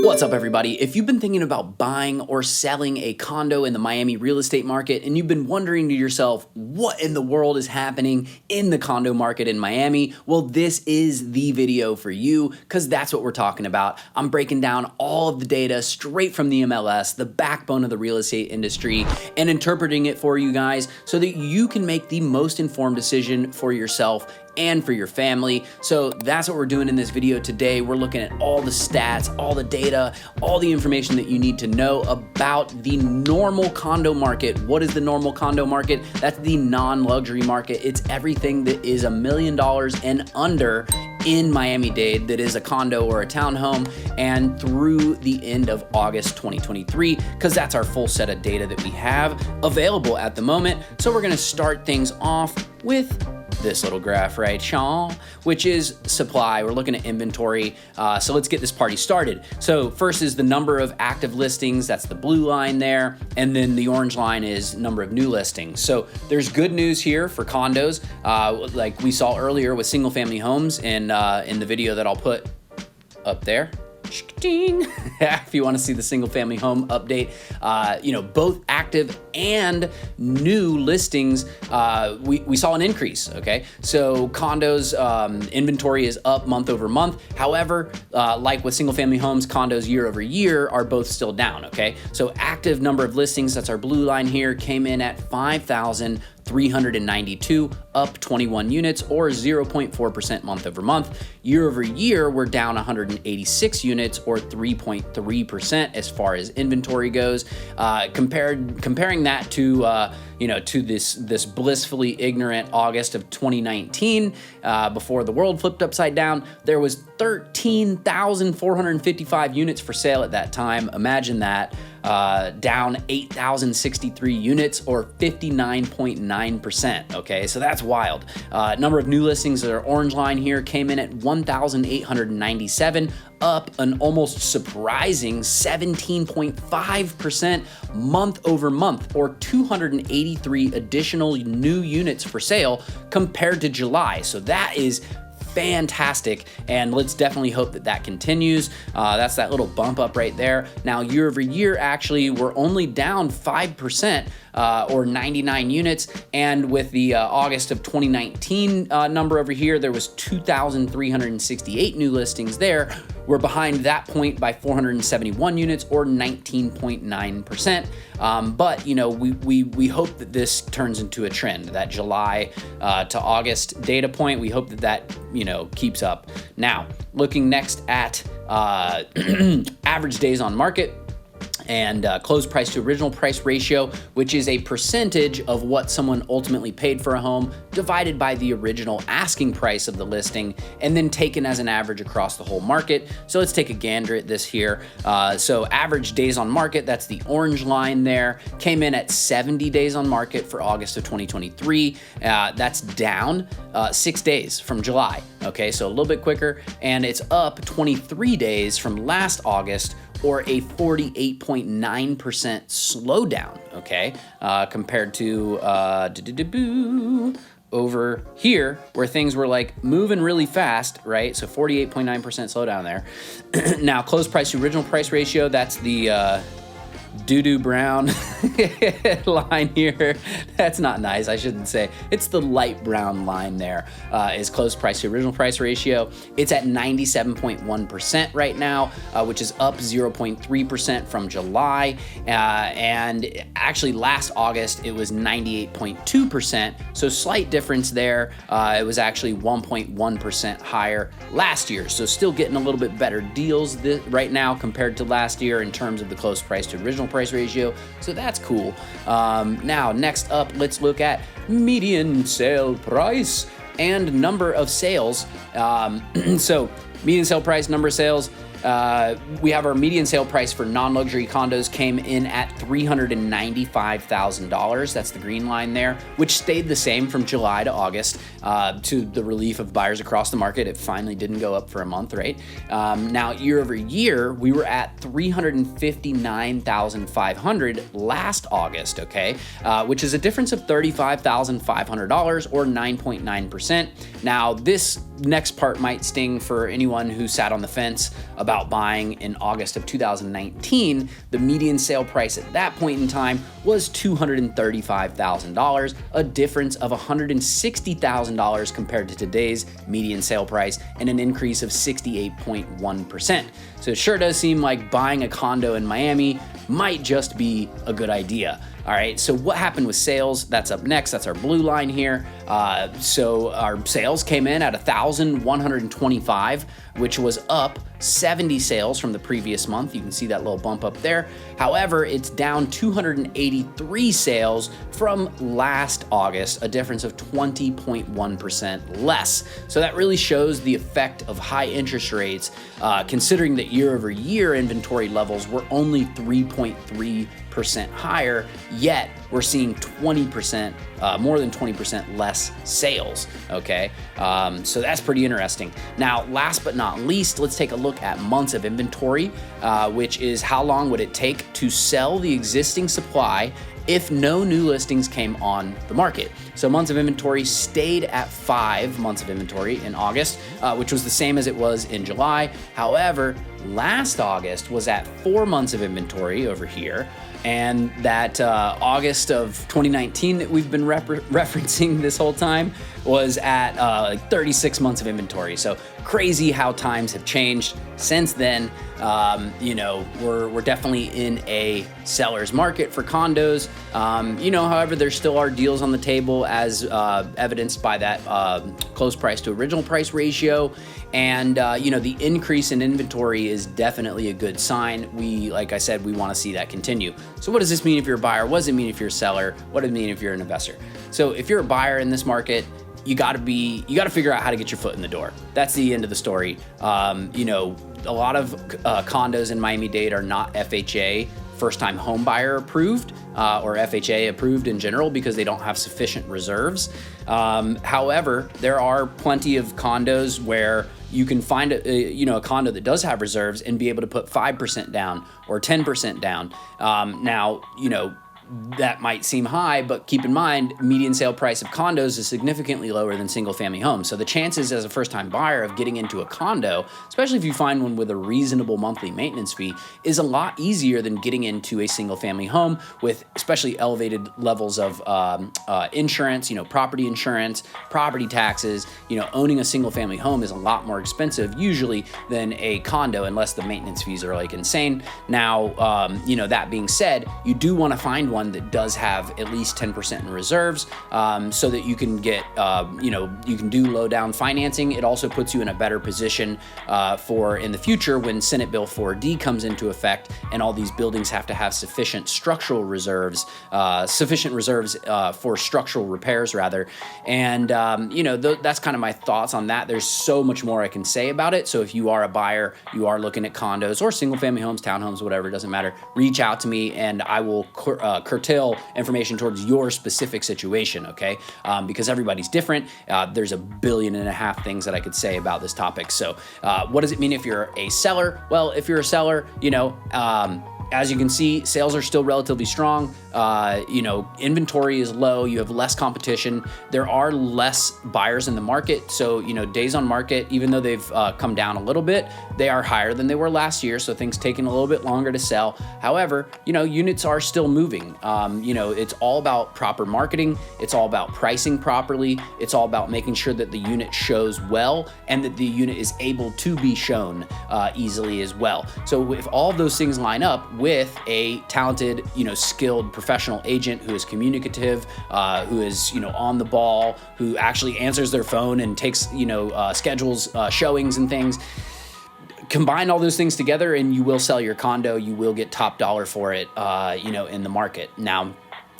What's up, everybody? If you've been thinking about buying or selling a condo in the Miami real estate market and you've been wondering to yourself, what in the world is happening in the condo market in Miami? Well, this is the video for you because that's what we're talking about. I'm breaking down all of the data straight from the MLS, the backbone of the real estate industry, and interpreting it for you guys so that you can make the most informed decision for yourself and for your family. So that's what we're doing in this video today. We're looking at all the stats, all the data, all the information that you need to know about the normal condo market. What is the normal condo market? That's the non-luxury market. It's everything that is $1 million and under in Miami-Dade that is a condo or a townhome, and through the end of August 2023, because that's our full set of data that we have available at the moment. So we're gonna start things off with this little graph right, Sean, which is supply. We're looking at inventory. So let's get this party started. So first is the number of active listings. That's the blue line there. And then the orange line is number of new listings. So there's good news here for condos. Like we saw earlier with single family homes in the video that I'll put up there. If you want to see the single family home update, both active and new listings, we saw an increase, okay? So condos inventory is up month over month. However, like with single family homes, condos year over year are both still down, okay? So active number of listings, that's our blue line here, came in at 5,392, up 21 units or 0.4% month over month. Year over year, we're down 186 units or 3.3% as far as inventory goes. Comparing that to this blissfully ignorant August of 2019, before the world flipped upside down, there was 13,455 units for sale at that time. Imagine that. Down 8,063 units or 59.9%. Okay, so that's wild. Number of new listings that are orange line here came in at 1,897, up an almost surprising 17.5% month over month, or 283 additional new units for sale compared to July. So that is fantastic, and let's definitely hope that that continues. That's that little bump up right there. Now, year over year, actually, we're only down 5%, or 99 units, and with the August of 2019 number over here, there was 2,368 new listings there. We're behind that point by 471 units or 19.9%. But we hope that this turns into a trend. That July to August data point, we hope that keeps up. Now, looking next at average days on market and closed price to original price ratio, which is a percentage of what someone ultimately paid for a home divided by the original asking price of the listing and then taken as an average across the whole market. So let's take a gander at this here. So average days on market, that's the orange line there, came in at 70 days on market for August of 2023. That's down 6 days from July. Okay, so a little bit quicker, and it's up 23 days from last August, or a 48.9% slowdown, okay, compared to over here where things were like moving really fast, right? So 48.9% slowdown there. Now, closed price to original price ratio, that's the doo-doo brown line here. That's not nice, I shouldn't say. It's the light brown line there, is closed price to original price ratio. It's at 97.1% right now, which is up 0.3% from July. And actually last August, it was 98.2%. So slight difference there. It was actually 1.1% higher last year. So still getting a little bit better deals right now compared to last year in terms of the closed price to original price ratio, so that's cool. Now, next up, let's look at median sale price and number of sales. So median sale price, number of sales, we have our median sale price for non-luxury condos came in at $395,000. That's the green line there, which stayed the same from July to August, to the relief of buyers across the market. It finally didn't go up for a month, right? Now, year over year, we were at $359,500 last August, okay? Which is a difference of $35,500 or 9.9%. Now, this next part might sting for anyone who sat on the fence about buying in August of 2019, the median sale price at that point in time was $235,000, a difference of $160,000 compared to today's median sale price, and an increase of 68.1%. So it sure does seem like buying a condo in Miami might just be a good idea. All right, so what happened with sales? That's up next. That's our blue line here. So our sales came in at 1,125, which was up 70 sales from the previous month. You can see that little bump up there. However, it's down 283 sales from last August, a difference of 20.1% less. So that really shows the effect of high interest rates, considering that year over year inventory levels were only 3.3% higher, yet we're seeing 20%, more than 20% less sales, okay? So that's pretty interesting. Now, last but not least, let's take a look at months of inventory, which is how long would it take to sell the existing supply if no new listings came on the market. So months of inventory stayed at 5 months of inventory in August, which was the same as it was in July. However, last August was at 4 months of inventory over here, and that August of 2019 that we've been referencing this whole time was at like 36 months of inventory. So crazy how times have changed since then. You know, we're definitely in a seller's market for condos. You know, however, there still are deals on the table as evidenced by that close price to original price ratio. And, you know, the increase in inventory is definitely a good sign. Like I said, we want to see that continue. So what does this mean if you're a buyer? What does it mean if you're a seller? What does it mean if you're an investor? So if you're a buyer in this market, you got to figure out how to get your foot in the door. That's the end of the story. You know, a lot of condos in Miami-Dade are not FHA, first-time home buyer approved, or FHA approved in general, because they don't have sufficient reserves. However, there are plenty of condos where you can find a condo that does have reserves and be able to put 5% down or 10% down. Now, you know, that might seem high, but keep in mind, median sale price of condos is significantly lower than single family homes. So the chances as a first-time buyer of getting into a condo, especially if you find one with a reasonable monthly maintenance fee, is a lot easier than getting into a single family home with especially elevated levels of insurance, you know, property insurance, property taxes. You know, owning a single family home is a lot more expensive usually than a condo, unless the maintenance fees are like insane. Now, you know, that being said, you do want to find one that does have at least 10% in reserves, so that you can get, you know, you can do low down financing. It also puts you in a better position for in the future when Senate Bill 4D comes into effect and all these buildings have to have sufficient structural reserves, for structural repairs rather. And, you know, that's kind of my thoughts on that. There's so much more I can say about it. So if you are a buyer, you are looking at condos or single family homes, townhomes, whatever, it doesn't matter, reach out to me and I will curtail information towards your specific situation, okay? Because everybody's different. There's 1.5 billion things that I could say about this topic. So what does it mean if you're a seller? Well, if you're a seller, you know, as you can see, sales are still relatively strong. You know, inventory is low. You have less competition. There are less buyers in the market. So, you know, days on market, even though they've come down a little bit, they are higher than they were last year. So things taking a little bit longer to sell. However, you know, units are still moving. You know, it's all about proper marketing. It's all about pricing properly. It's all about making sure that the unit shows well and that the unit is able to be shown easily as well. So if all of those things line up with a talented, you know, skilled professional agent who is communicative, who is, you know, on the ball, who actually answers their phone and takes, you know, schedules showings and things, combine all those things together and you will sell your condo. You will get top dollar for it, you know, in the market. Now,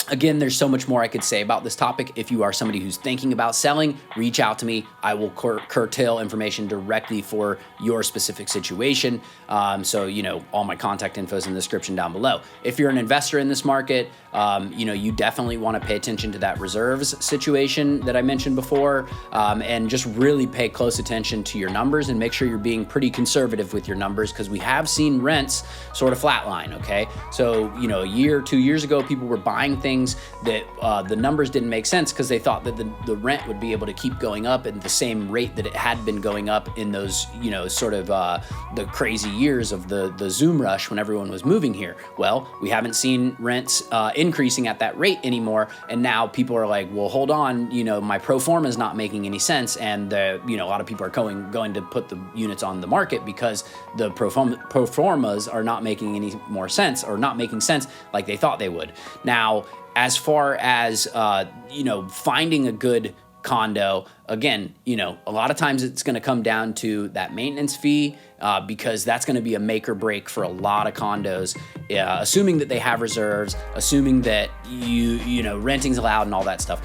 again, there's so much more I could say about this topic. If you are somebody who's thinking about selling, reach out to me. I will curtail information directly for your specific situation. So, you know, all my contact info is in the description down below. If you're an investor in this market, you know, you definitely want to pay attention to that reserves situation that I mentioned before, and just really pay close attention to your numbers and make sure you're being pretty conservative with your numbers, because we have seen rents sort of flatline, okay? So, you know, a year, 2 years ago, people were buying things things that the numbers didn't make sense because they thought that the rent would be able to keep going up at the same rate that it had been going up in those, you know, sort of the crazy years of the Zoom rush when everyone was moving here. Well, we haven't seen rents increasing at that rate anymore, and now people are like, well, hold on, you know, my pro forma is not making any sense, and you know, a lot of people are going to put the units on the market because the pro formas are not making any more sense, or not making sense like they thought they would. Now, as far as you know, finding a good condo, again, you know, a lot of times it's going to come down to that maintenance fee, because that's going to be a make or break for a lot of condos, assuming that they have reserves, assuming that you know, renting's allowed and all that stuff.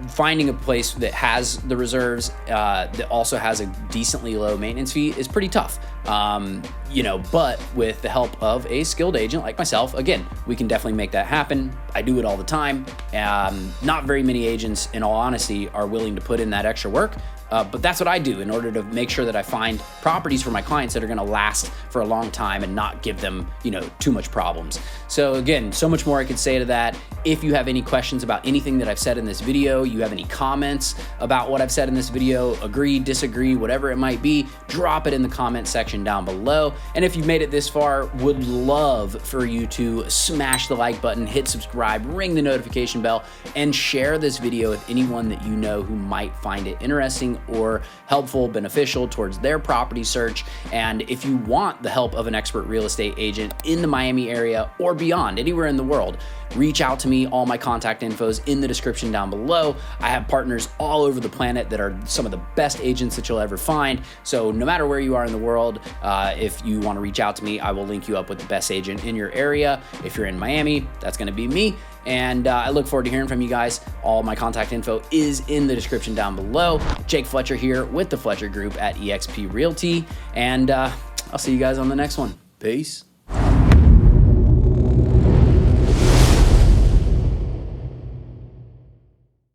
Finding a place that has the reserves, that also has a decently low maintenance fee, is pretty tough. You know, but with the help of a skilled agent like myself, again, we can definitely make that happen. I do it all the time. Not very many agents, in all honesty, are willing to put in that extra work. But that's what I do in order to make sure that I find properties for my clients that are going to last for a long time and not give them, you know, too much problems. So again, so much more I could say to that. If you have any questions about anything that I've said in this video, you have any comments about what I've said in this video, agree, disagree, whatever it might be, drop it in the comment section down below. And if you've made it this far, would love for you to smash the like button, hit subscribe, ring the notification bell, and share this video with anyone that you know who might find it interesting or helpful, beneficial towards their property search. And if you want the help of an expert real estate agent in the Miami area or beyond, anywhere in the world, reach out to me. All my contact info is in the description down below. I have partners all over the planet that are some of the best agents that you'll ever find. So no matter where you are in the world, if you want to reach out to me, I will link you up with the best agent in your area. If you're in Miami, that's going to be me. And I look forward to hearing from you guys. All my contact info is in the description down below. Jake Fletcher here with the Fletcher Group at eXp Realty. And I'll see you guys on the next one. Peace.